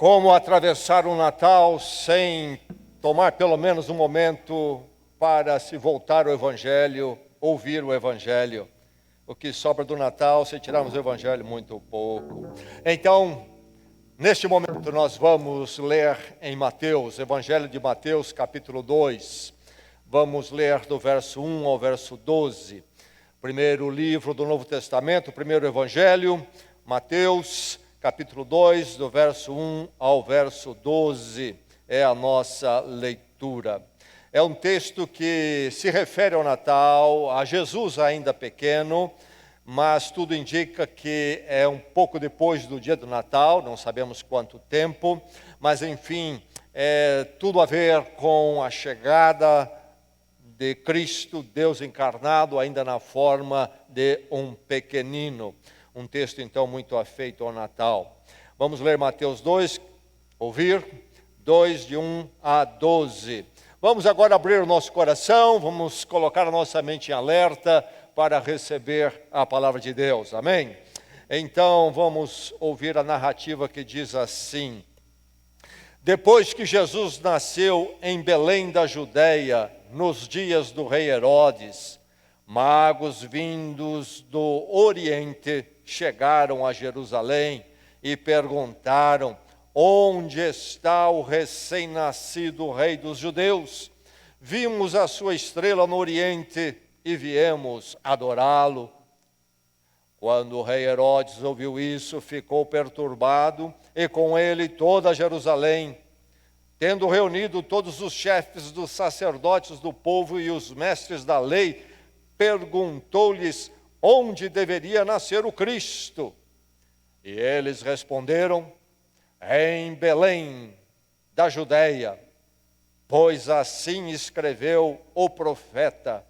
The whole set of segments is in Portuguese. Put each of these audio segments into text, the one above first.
Como atravessar o Natal sem tomar pelo menos um momento para se voltar ao Evangelho, ouvir o Evangelho. O que sobra do Natal, se tirarmos o Evangelho, muito pouco. Então, neste momento nós vamos ler em Mateus, Evangelho de Mateus, capítulo 2. Vamos ler do verso 1 ao verso 12. Primeiro livro do Novo Testamento, primeiro Evangelho, Mateus, capítulo 2, do verso 1 ao verso 12, é a nossa leitura. É um texto que se refere ao Natal, a Jesus ainda pequeno, mas tudo indica que é um pouco depois do dia do Natal, não sabemos quanto tempo, mas enfim, é tudo a ver com a chegada de Cristo, Deus encarnado, ainda na forma de um pequenino. Um texto, então, muito afeito ao Natal. Vamos ler Mateus 2, ouvir, 2, de 1 a 12. Vamos agora abrir o nosso coração, vamos colocar a nossa mente em alerta para receber a palavra de Deus. Amém? Então, vamos ouvir a narrativa que diz assim. Depois que Jesus nasceu em Belém da Judéia, nos dias do rei Herodes, magos vindos do Oriente chegaram a Jerusalém e perguntaram: onde está o recém-nascido rei dos judeus? Vimos a sua estrela no Oriente e viemos adorá-lo. Quando o rei Herodes ouviu isso, ficou perturbado, e com ele toda Jerusalém. Tendo reunido todos os chefes dos sacerdotes do povo e os mestres da lei, perguntou-lhes onde deveria nascer o Cristo. E eles responderam: em Belém da Judéia, pois assim escreveu o profeta.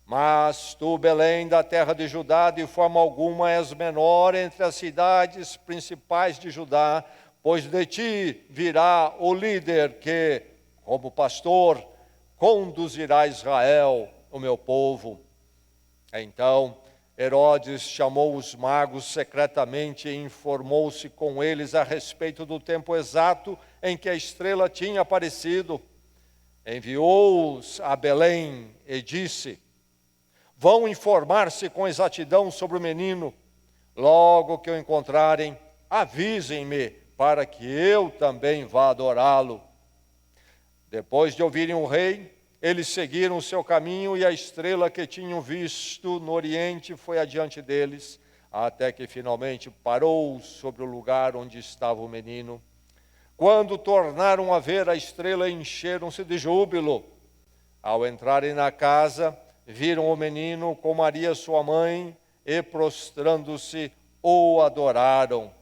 Mas tu, Belém, da terra de Judá, de forma alguma és menor entre as cidades principais de Judá, pois de ti virá o líder que, como pastor, conduzirá Israel, o meu povo. Então Herodes chamou os magos secretamente e informou-se com eles a respeito do tempo exato em que a estrela tinha aparecido. Enviou-os a Belém e disse: vão informar-se com exatidão sobre o menino. Logo que o encontrarem, avisem-me, para que eu também vá adorá-lo. Depois de ouvirem o rei, eles seguiram o seu caminho, e a estrela que tinham visto no Oriente foi adiante deles, até que finalmente parou sobre o lugar onde estava o menino. Quando tornaram a ver a estrela, encheram-se de júbilo. Ao entrarem na casa, viram o menino com Maria sua mãe, e prostrando-se, o adoraram.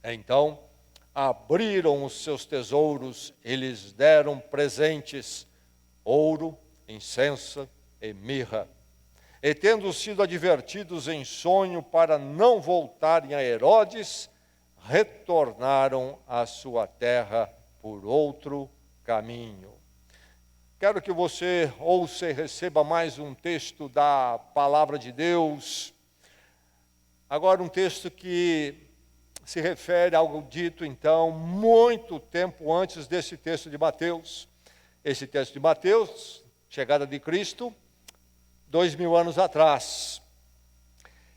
Então abriram os seus tesouros e lhes deram presentes: ouro, incenso e mirra. E tendo sido advertidos em sonho para não voltarem a Herodes, retornaram à sua terra por outro caminho. Quero que você ouça e receba mais um texto da palavra de Deus. Agora um texto que se refere a algo dito, então, muito tempo antes desse texto de Mateus. Esse texto de Mateus, chegada de Cristo, 2000 anos atrás.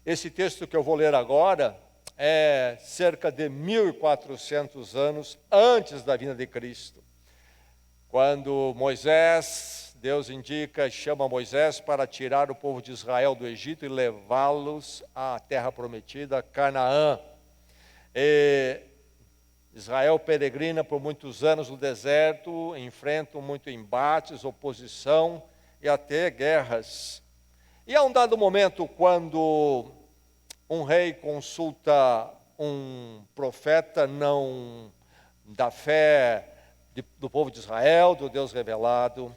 Esse texto que eu vou ler agora é cerca de 1400 anos antes da vinda de Cristo. Quando Deus indica, chama Moisés para tirar o povo de Israel do Egito e levá-los à terra prometida, Canaã. E Israel peregrina por muitos anos no deserto, enfrentam muitos embates, oposição e até guerras. E há um dado momento, quando um rei consulta um profeta não da fé do povo de Israel, do Deus revelado,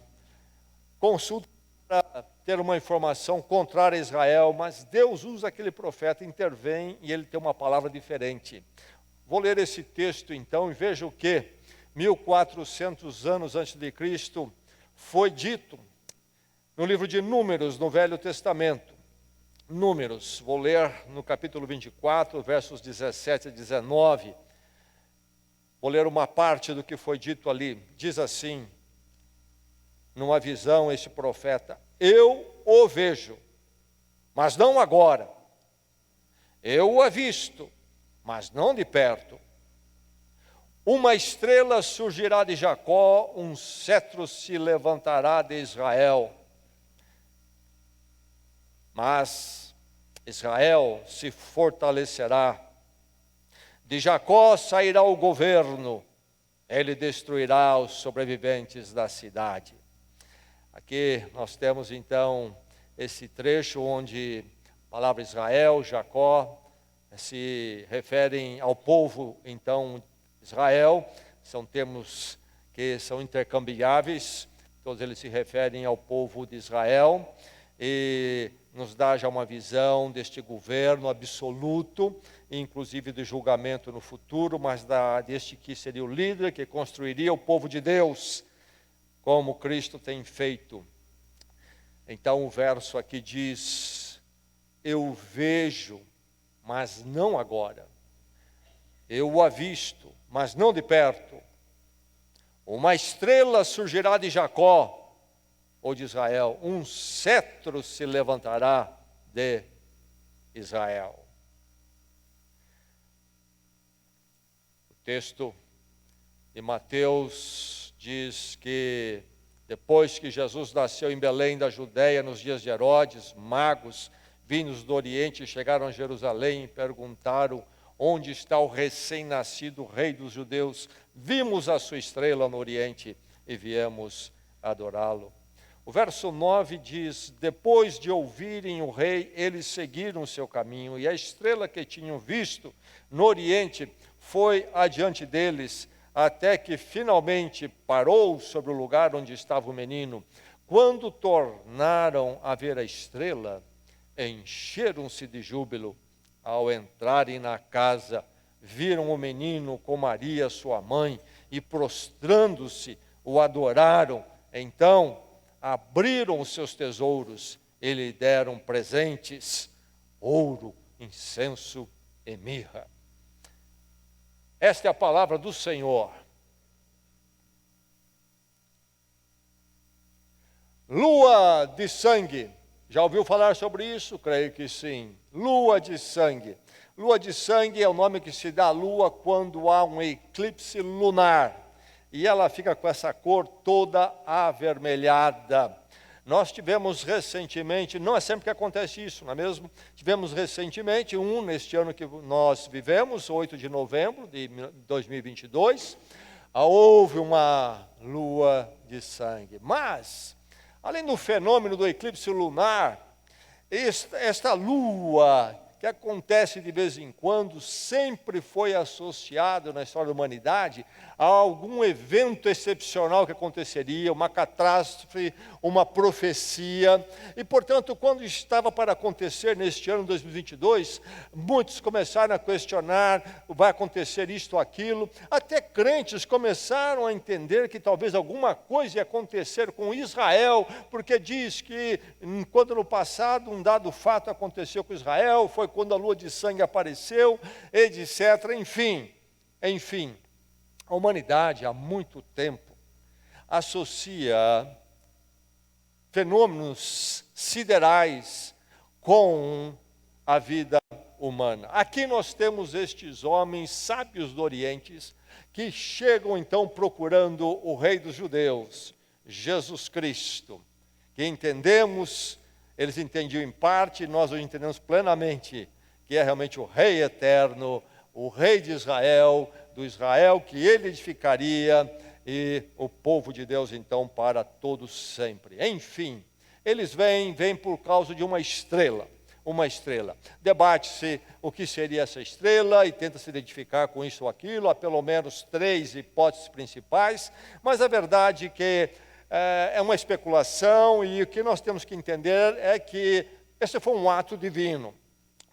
consulta para ter uma informação contrária a Israel, mas Deus usa aquele profeta, intervém e ele tem uma palavra diferente. Vou ler esse texto então e veja o que 1400 anos antes de Cristo foi dito no livro de Números, no Velho Testamento. Números, vou ler no capítulo 24, versos 17 a 19. Vou ler uma parte do que foi dito ali. Diz assim, numa visão, este profeta: eu o vejo, mas não agora. Eu o avisto, mas não de perto. Uma estrela surgirá de Jacó, um cetro se levantará de Israel. Mas Israel se fortalecerá. De Jacó sairá o governo, ele destruirá os sobreviventes da cidade. Aqui nós temos então esse trecho onde a palavra Israel, Jacó, se referem ao povo, então, Israel. São termos que são intercambiáveis, todos eles se referem ao povo de Israel, e nos dá já uma visão deste governo absoluto, inclusive do julgamento no futuro, mas deste que seria o líder que construiria o povo de Deus, como Cristo tem feito. Então o verso aqui diz: eu vejo, mas não agora. Eu o avisto, mas não de perto. Uma estrela surgirá de Jacó, ou de Israel, um cetro se levantará de Israel. O texto de Mateus diz que depois que Jesus nasceu em Belém da Judéia, nos dias de Herodes, magos vindos do Oriente chegaram a Jerusalém e perguntaram: onde está o recém-nascido rei dos judeus? Vimos a sua estrela no Oriente e viemos adorá-lo. O verso 9 diz: depois de ouvirem o rei, eles seguiram o seu caminho, e a estrela que tinham visto no Oriente foi adiante deles, até que finalmente parou sobre o lugar onde estava o menino. Quando tornaram a ver a estrela, encheram-se de júbilo. Ao entrarem na casa, viram o menino com Maria, sua mãe, e prostrando-se, o adoraram. Então, abriram os seus tesouros e lhe deram presentes: ouro, incenso e mirra. Esta é a palavra do Senhor. Lua de sangue. Já ouviu falar sobre isso? Creio que sim. Lua de sangue. Lua de sangue é o nome que se dá à lua quando há um eclipse lunar. E ela fica com essa cor toda avermelhada. Nós tivemos recentemente, não é sempre que acontece isso, não é mesmo? Tivemos recentemente neste ano que nós vivemos, 8 de novembro de 2022, houve uma lua de sangue. Mas, além do fenômeno do eclipse lunar, esta lua que acontece de vez em quando, sempre foi associado na história da humanidade a algum evento excepcional que aconteceria, uma catástrofe, uma profecia. E, portanto, quando estava para acontecer neste ano 2022, muitos começaram a questionar: vai acontecer isto ou aquilo. Até crentes começaram a entender que talvez alguma coisa ia acontecer com Israel, porque diz que, quando no passado um dado fato aconteceu com Israel, foi quando a lua de sangue apareceu, etc. Enfim, a humanidade há muito tempo associa fenômenos siderais com a vida humana. Aqui nós temos estes homens sábios do Oriente que chegam então procurando o Rei dos Judeus, Jesus Cristo, que eles entendiam em parte, nós hoje entendemos plenamente que é realmente o Rei eterno, o Rei de Israel, do Israel que ele edificaria, e o povo de Deus então para todos sempre. Enfim, eles vêm por causa de uma estrela. Debate-se o que seria essa estrela e tenta se identificar com isso ou aquilo. Há pelo menos 3 hipóteses principais, mas a verdade é que é uma especulação, e o que nós temos que entender é que esse foi um ato divino.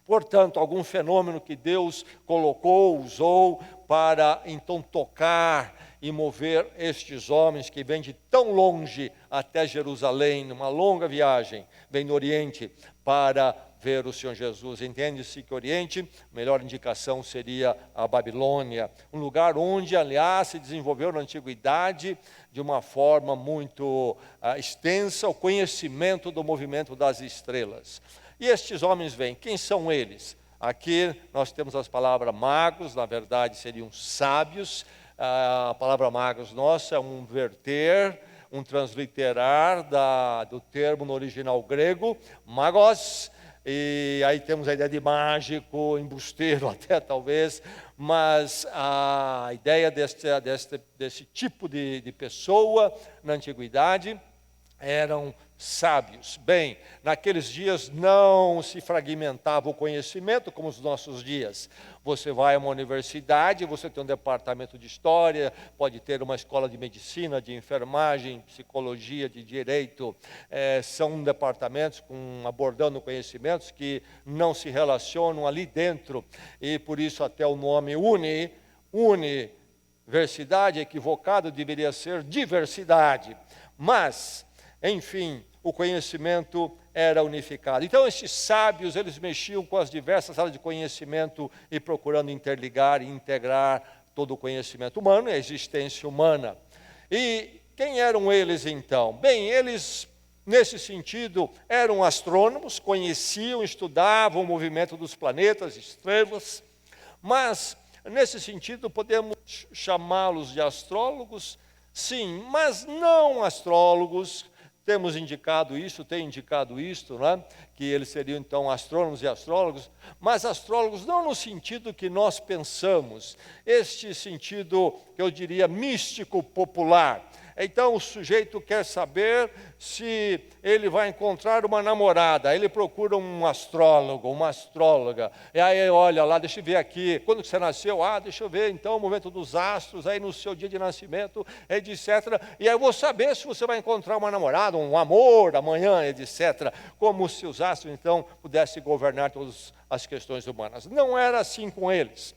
Portanto, algum fenômeno que Deus colocou, usou para então tocar e mover estes homens que vêm de tão longe até Jerusalém, numa longa viagem, vêm do Oriente, para ver o Senhor Jesus. Entende-se que Oriente, a melhor indicação seria a Babilônia, um lugar onde, aliás, se desenvolveu na antiguidade de uma forma muito extensa o conhecimento do movimento das estrelas. E estes homens vêm, quem são eles? Aqui nós temos as palavras magos, na verdade seriam sábios. A palavra magos nossa é um verter, um transliterar do termo no original grego, magos, e aí temos a ideia de mágico, embusteiro até talvez, mas a ideia desse tipo de pessoa na antiguidade eram sábios. Bem, naqueles dias não se fragmentava o conhecimento como nos nossos dias. Você vai a uma universidade, você tem um departamento de história, pode ter uma escola de medicina, de enfermagem, psicologia, de direito. São departamentos abordando conhecimentos que não se relacionam ali dentro. E por isso até o nome universidade equivocado deveria ser diversidade. Mas, enfim, o conhecimento era unificado. Então, esses sábios, eles mexiam com as diversas áreas de conhecimento e procurando interligar e integrar todo o conhecimento humano e a existência humana. E quem eram eles, então? Bem, eles, nesse sentido, eram astrônomos, conheciam, estudavam o movimento dos planetas, estrelas, mas, nesse sentido, podemos chamá-los de astrólogos? Sim, mas não astrólogos. Temos indicado isso, tem indicado isto, né? Que eles seriam então astrônomos e astrólogos, mas astrólogos não no sentido que nós pensamos, este sentido que eu diria místico popular. Então o sujeito quer saber se ele vai encontrar uma namorada, ele procura um astrólogo, uma astróloga, e aí olha lá, deixa eu ver aqui, quando você nasceu? Deixa eu ver então o movimento dos astros, aí no seu dia de nascimento, etc. E aí eu vou saber se você vai encontrar uma namorada, um amor amanhã, etc. Como se os astros então pudessem governar todas as questões humanas. Não era assim com eles.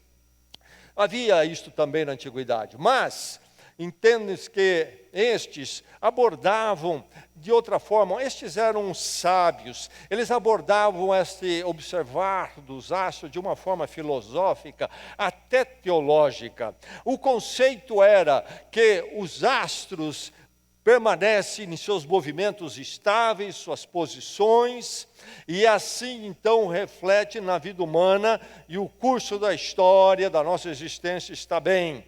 Havia isto também na antiguidade, mas entende-se que estes abordavam de outra forma, estes eram sábios, eles abordavam este observar dos astros de uma forma filosófica, até teológica. O conceito era que os astros permanecem em seus movimentos estáveis, suas posições, e assim então reflete na vida humana e o curso da história da nossa existência está bem.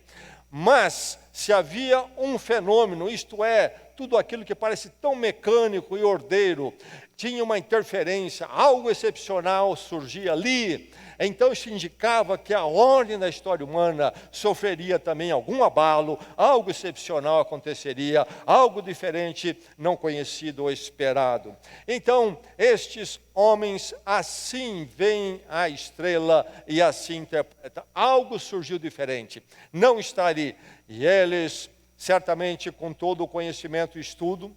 Mas, se havia um fenômeno, isto é, tudo aquilo que parece tão mecânico e ordeiro, tinha uma interferência, algo excepcional surgia ali, então isso indicava que a ordem da história humana sofreria também algum abalo, algo excepcional aconteceria, algo diferente, não conhecido ou esperado. Então, estes homens assim veem a estrela e assim interpretam. Algo surgiu diferente, não está ali. E eles, certamente com todo o conhecimento e estudo,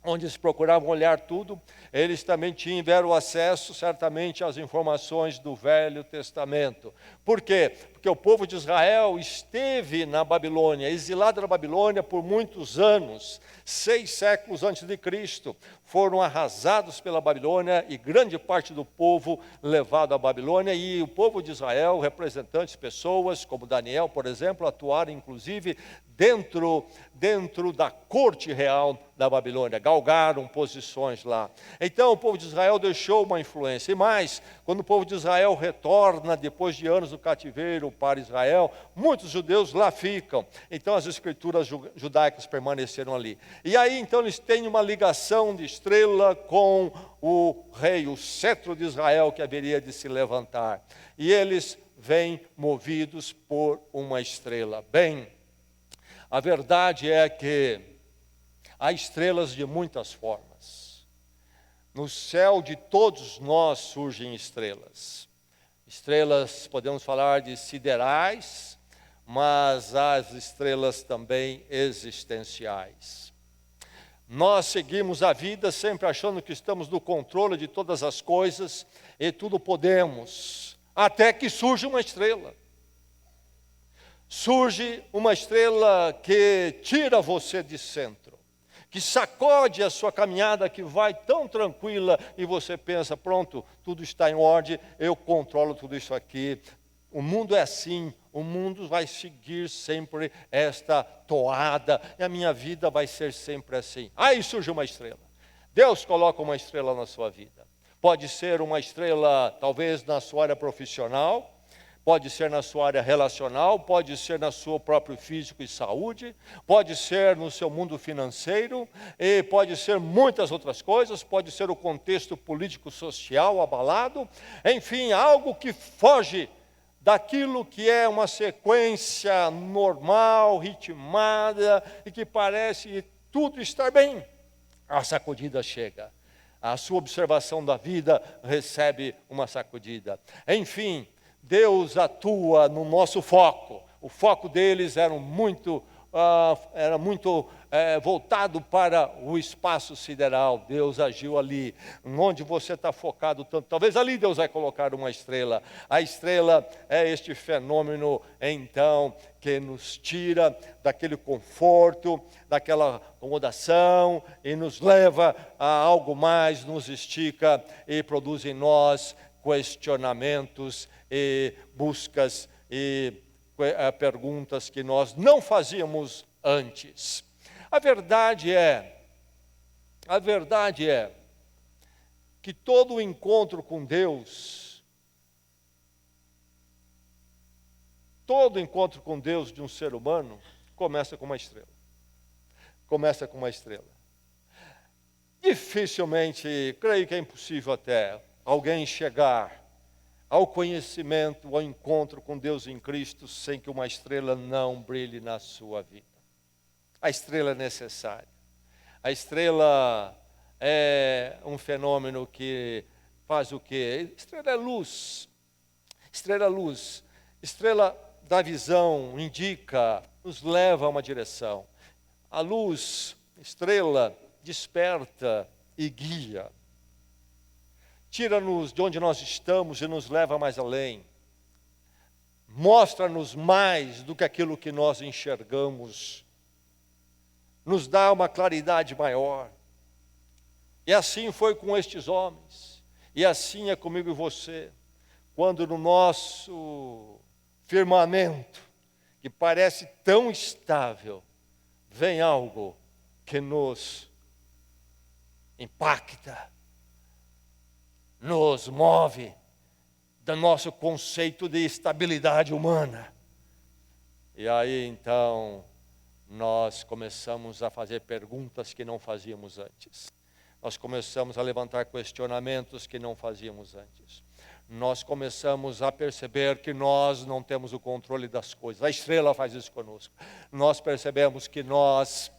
onde eles procuravam olhar tudo, eles também tiveram acesso, certamente, às informações do Velho Testamento. Por quê? Porque o povo de Israel esteve na Babilônia, exilado na Babilônia por muitos anos, 6 séculos antes de Cristo. Foram arrasados pela Babilônia e grande parte do povo levado à Babilônia. E o povo de Israel, representantes, pessoas como Daniel, por exemplo, atuaram inclusive dentro da corte real da Babilônia, galgaram posições lá. Então o povo de Israel deixou uma influência. E mais, quando o povo de Israel retorna depois de anos do cativeiro para Israel, muitos judeus lá ficam. Então as escrituras judaicas permaneceram ali. E aí então eles têm uma ligação de estrela com o rei, o cetro de Israel que haveria de se levantar. E eles vêm movidos por uma estrela. Bem, a verdade é que há estrelas de muitas formas. No céu de todos nós surgem estrelas. Estrelas, podemos falar de siderais, mas as estrelas também existenciais. Nós seguimos a vida sempre achando que estamos no controle de todas as coisas e tudo podemos, até que surge uma estrela. Surge uma estrela que tira você de centro, que sacode a sua caminhada, que vai tão tranquila, e você pensa, pronto, tudo está em ordem, eu controlo tudo isso aqui. O mundo é assim, o mundo vai seguir sempre esta toada, e a minha vida vai ser sempre assim. Aí surge uma estrela. Deus coloca uma estrela na sua vida. Pode ser uma estrela, talvez, na sua área profissional, pode ser na sua área relacional, pode ser na sua próprio físico e saúde, pode ser no seu mundo financeiro, e pode ser muitas outras coisas, pode ser o contexto político-social abalado, enfim, algo que foge daquilo que é uma sequência normal, ritmada, e que parece tudo estar bem. A sacudida chega. A sua observação da vida recebe uma sacudida. Enfim, Deus atua no nosso foco. O foco deles era muito voltado para o espaço sideral. Deus agiu ali. Onde você está focado tanto, talvez ali Deus vai colocar uma estrela. A estrela é este fenômeno, então, que nos tira daquele conforto, daquela acomodação, e nos leva a algo mais, nos estica e produz em nós questionamentos e buscas e perguntas que nós não fazíamos antes. A verdade é que todo encontro com Deus, de um ser humano, começa com uma estrela. Começa com uma estrela. Dificilmente, creio que é impossível até, alguém chegar ao conhecimento, ao encontro com Deus em Cristo, sem que uma estrela não brilhe na sua vida. A estrela é necessária. A estrela é um fenômeno que faz o quê? Estrela é luz. Estrela é luz. Estrela dá visão, indica, nos leva a uma direção. A luz, estrela, desperta e guia. Tira-nos de onde nós estamos e nos leva mais além. Mostra-nos mais do que aquilo que nós enxergamos. Nos dá uma claridade maior. E assim foi com estes homens. E assim é comigo e você. Quando no nosso firmamento, que parece tão estável, vem algo que nos impacta, nos move do nosso conceito de estabilidade humana. E aí então nós começamos a fazer perguntas que não fazíamos antes. Nós começamos a levantar questionamentos que não fazíamos antes. Nós começamos a perceber que nós não temos o controle das coisas. A estrela faz isso conosco. Nós percebemos que nós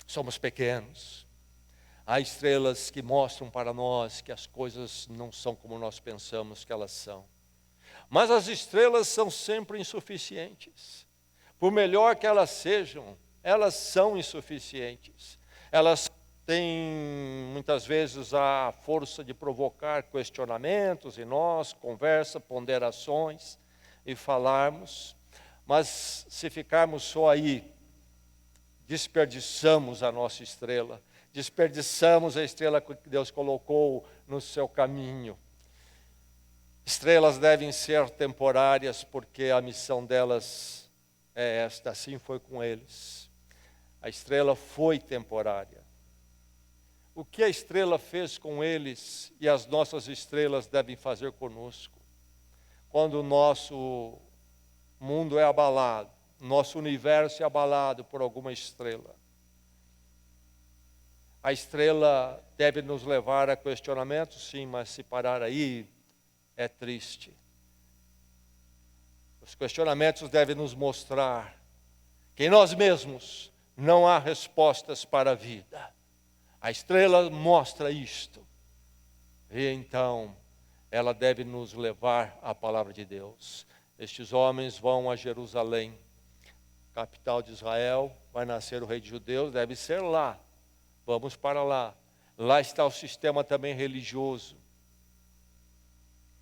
somos pequenos. Há estrelas que mostram para nós que as coisas não são como nós pensamos que elas são. Mas as estrelas são sempre insuficientes. Por melhor que elas sejam, elas são insuficientes. Elas têm muitas vezes a força de provocar questionamentos em nós, conversa, ponderações e falarmos. Mas se ficarmos só aí, desperdiçamos a nossa estrela. Desperdiçamos a estrela que Deus colocou no seu caminho. Estrelas devem ser temporárias, porque a missão delas é esta, assim foi com eles. A estrela foi temporária. O que a estrela fez com eles e as nossas estrelas devem fazer conosco? Quando o nosso mundo é abalado, nosso universo é abalado por alguma estrela. A estrela deve nos levar a questionamentos, sim, mas se parar aí, é triste. Os questionamentos devem nos mostrar que em nós mesmos não há respostas para a vida. A estrela mostra isto. E então, ela deve nos levar à palavra de Deus. Estes homens vão a Jerusalém, capital de Israel, vai nascer o rei de judeus, deve ser lá. Vamos para lá. Lá está o sistema também religioso.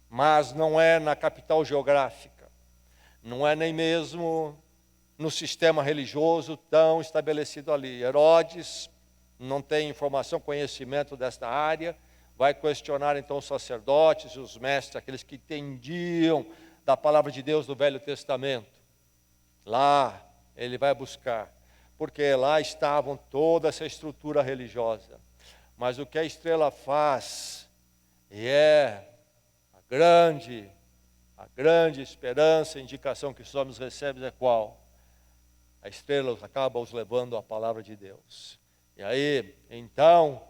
Mas não é na capital geográfica. Não é nem mesmo no sistema religioso tão estabelecido ali. Herodes não tem informação, conhecimento desta área, vai questionar então os sacerdotes e os mestres, aqueles que entendiam da palavra de Deus do Velho Testamento. Lá ele vai buscar, porque lá estavam toda essa estrutura religiosa. Mas o que a estrela faz, e é a grande esperança, indicação que os homens recebem é qual? A estrela acaba os levando à palavra de Deus. E aí, então,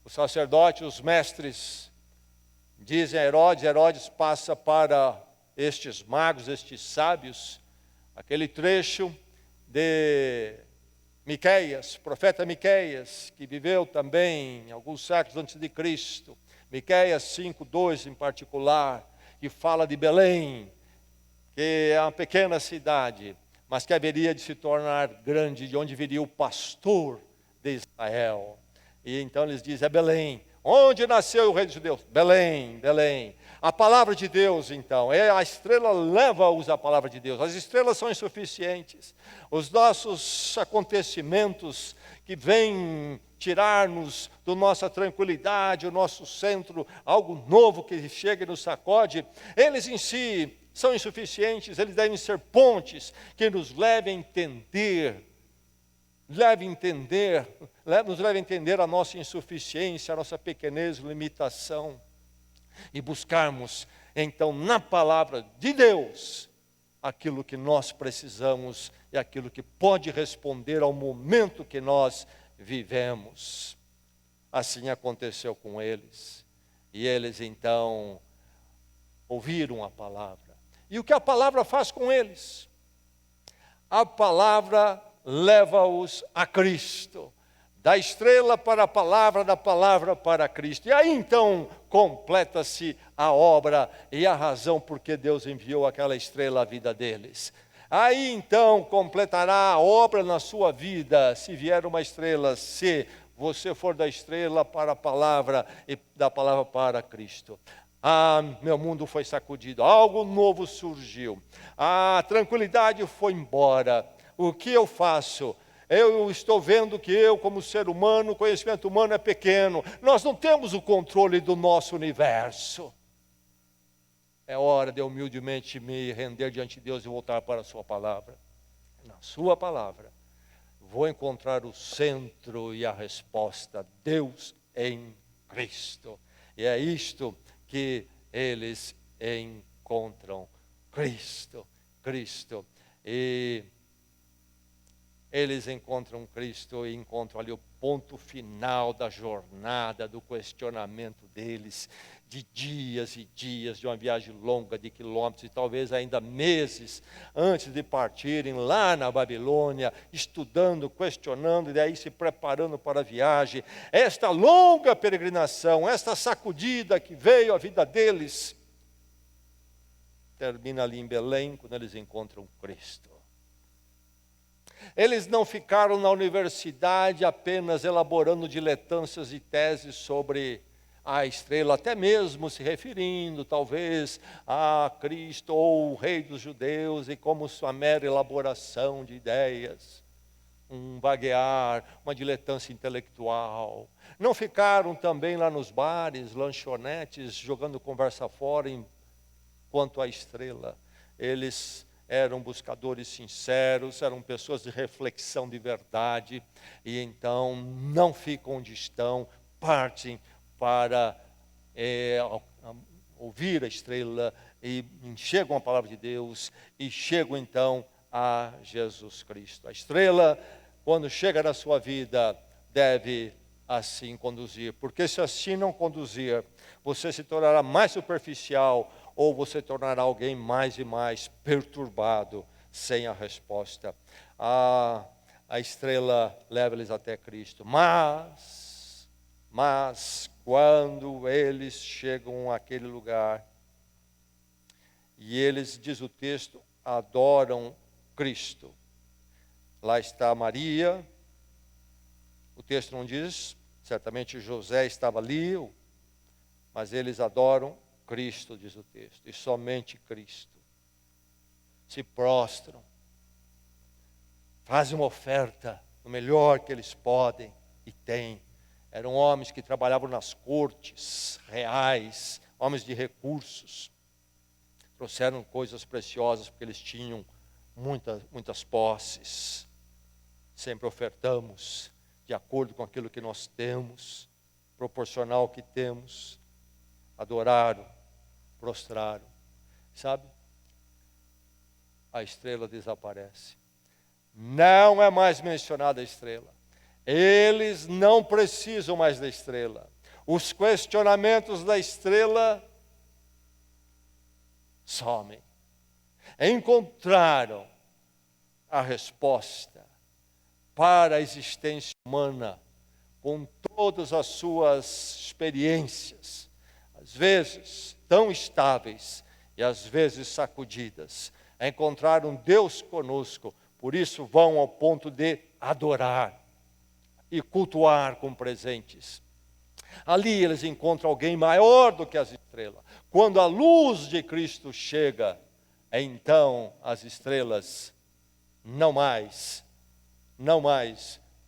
os sacerdotes, os mestres, dizem a Herodes, Herodes passa para estes magos, estes sábios, aquele trecho de Miqueias, profeta Miqueias, que viveu também alguns séculos antes de Cristo. Miqueias 5:2 em particular, que fala de Belém, que é uma pequena cidade, mas que haveria de se tornar grande, de onde viria o pastor de Israel. E então eles dizem, é Belém. Onde nasceu o rei dos judeus? Belém, Belém. A palavra de Deus, então, a estrela leva-os à palavra de Deus. As estrelas são insuficientes. Os nossos acontecimentos que vêm tirar-nos da nossa tranquilidade, o nosso centro, algo novo que chega e nos sacode, eles em si são insuficientes, eles devem ser pontes que nos levem a entender, nos leve a entender a nossa insuficiência, a nossa pequenez, limitação, e buscarmos, então, na palavra de Deus, aquilo que nós precisamos e aquilo que pode responder ao momento que nós vivemos. Assim aconteceu com eles, e eles, então, ouviram a palavra. E o que a palavra faz com eles? A palavra leva-os a Cristo. Da estrela para a palavra, da palavra para Cristo. E aí então completa-se a obra e a razão por que Deus enviou aquela estrela à vida deles. Aí então completará a obra na sua vida, se vier uma estrela, se você for da estrela para a palavra e da palavra para Cristo. Meu mundo foi sacudido, algo novo surgiu, a tranquilidade foi embora. O que eu faço? Eu estou vendo que eu, como ser humano, o conhecimento humano é pequeno. Nós não temos o controle do nosso universo. É hora de humildemente me render diante de Deus e voltar para a sua palavra. Na sua palavra, vou encontrar o centro e a resposta. Deus em Cristo. E é isto que eles encontram. Cristo. E eles encontram Cristo e encontram ali o ponto final da jornada, do questionamento deles, de dias e dias, de uma viagem longa de quilômetros e talvez ainda meses antes de partirem lá na Babilônia, estudando, questionando e daí se preparando para a viagem. Esta longa peregrinação, esta sacudida que veio à vida deles, termina ali em Belém, quando eles encontram Cristo. Eles não ficaram na universidade apenas elaborando diletâncias e teses sobre a estrela, até mesmo se referindo talvez a Cristo ou o Rei dos Judeus e como sua mera elaboração de ideias, um vaguear, uma diletância intelectual. Não ficaram também lá nos bares, lanchonetes, jogando conversa fora enquanto a estrela. Eles eram buscadores sinceros, eram pessoas de reflexão de verdade, e então não ficam onde estão, partem para ouvir a estrela, e chegam à palavra de Deus, e chegam então a Jesus Cristo. A estrela, quando chega na sua vida, deve assim conduzir, porque se assim não conduzir, você se tornará mais superficial, ou você tornará alguém mais e mais perturbado, sem a resposta. A estrela leva eles até Cristo. Mas, quando eles chegam àquele lugar, e eles, diz o texto, adoram Cristo. Lá está Maria, o texto não diz, certamente José estava ali, mas eles adoram Cristo, diz o texto, e somente Cristo. Se prostram, fazem uma oferta, o melhor que eles podem, e tem. Eram homens que trabalhavam nas cortes reais, homens de recursos. Trouxeram coisas preciosas porque eles tinham muitas posses. Sempre ofertamos de acordo com aquilo que nós temos, proporcional ao que temos. Adoraram, prostraram. Sabe? A estrela desaparece. Não é mais mencionada a estrela. Eles não precisam mais da estrela. Os questionamentos da estrela somem. Encontraram a resposta para a existência humana, com todas as suas experiências, às vezes tão estáveis e às vezes sacudidas. Encontraram Deus conosco, por isso vão ao ponto de adorar e cultuar com presentes. Ali eles encontram alguém maior do que as estrelas. Quando a luz de Cristo chega, então as estrelas não mais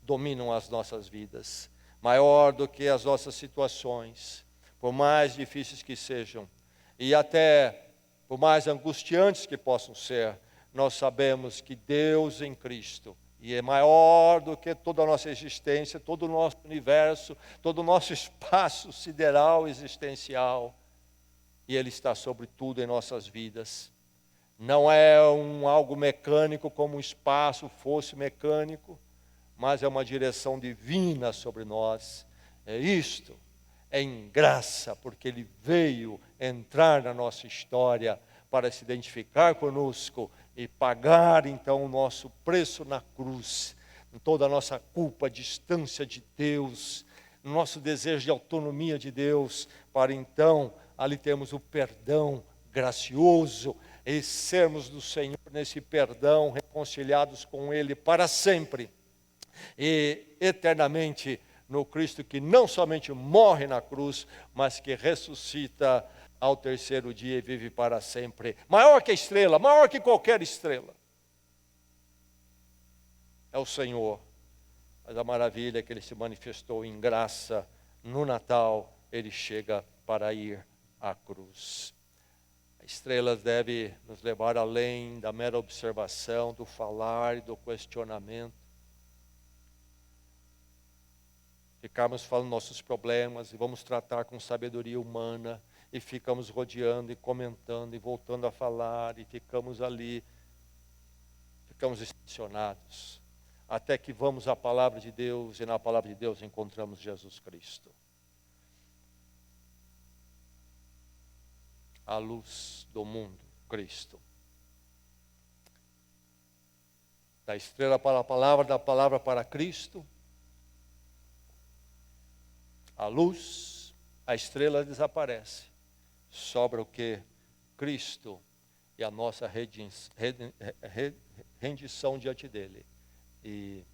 dominam as nossas vidas. Maior do que as nossas situações, por mais difíceis que sejam, e até por mais angustiantes que possam ser, nós sabemos que Deus em Cristo, e é maior do que toda a nossa existência, todo o nosso universo, todo o nosso espaço sideral existencial, e Ele está sobre tudo em nossas vidas. Não é algo mecânico como o espaço fosse mecânico, mas é uma direção divina sobre nós. É isto, é em graça, porque Ele veio entrar na nossa história para se identificar conosco e pagar então o nosso preço na cruz, em toda a nossa culpa, a distância de Deus, no nosso desejo de autonomia de Deus, para então ali termos o perdão gracioso e sermos do Senhor nesse perdão, reconciliados com Ele para sempre e eternamente no Cristo que não somente morre na cruz, mas que ressuscita ao terceiro dia e vive para sempre. Maior que a estrela, maior que qualquer estrela. É o Senhor. Mas a maravilha é que Ele se manifestou em graça no Natal. Ele chega para ir à cruz. A estrela deve nos levar além da mera observação, do falar e do questionamento. Ficarmos falando nossos problemas e vamos tratar com sabedoria humana e ficamos rodeando e comentando e voltando a falar e ficamos ali, ficamos estacionados, até que vamos à palavra de Deus e na palavra de Deus encontramos Jesus Cristo. A luz do mundo, Cristo. Da estrela para a palavra, da palavra para Cristo. A luz, a estrela desaparece. Sobra o que? Cristo e a nossa rendição diante dele. E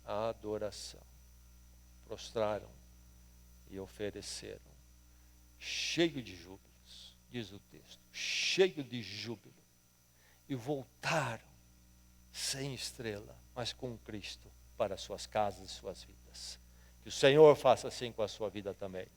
a adoração. Prostraram e ofereceram. Cheio de júbilos, diz o texto. Cheio de júbilo. E voltaram sem estrela, mas com Cristo para suas casas e suas vidas. Que o Senhor faça assim com a sua vida também.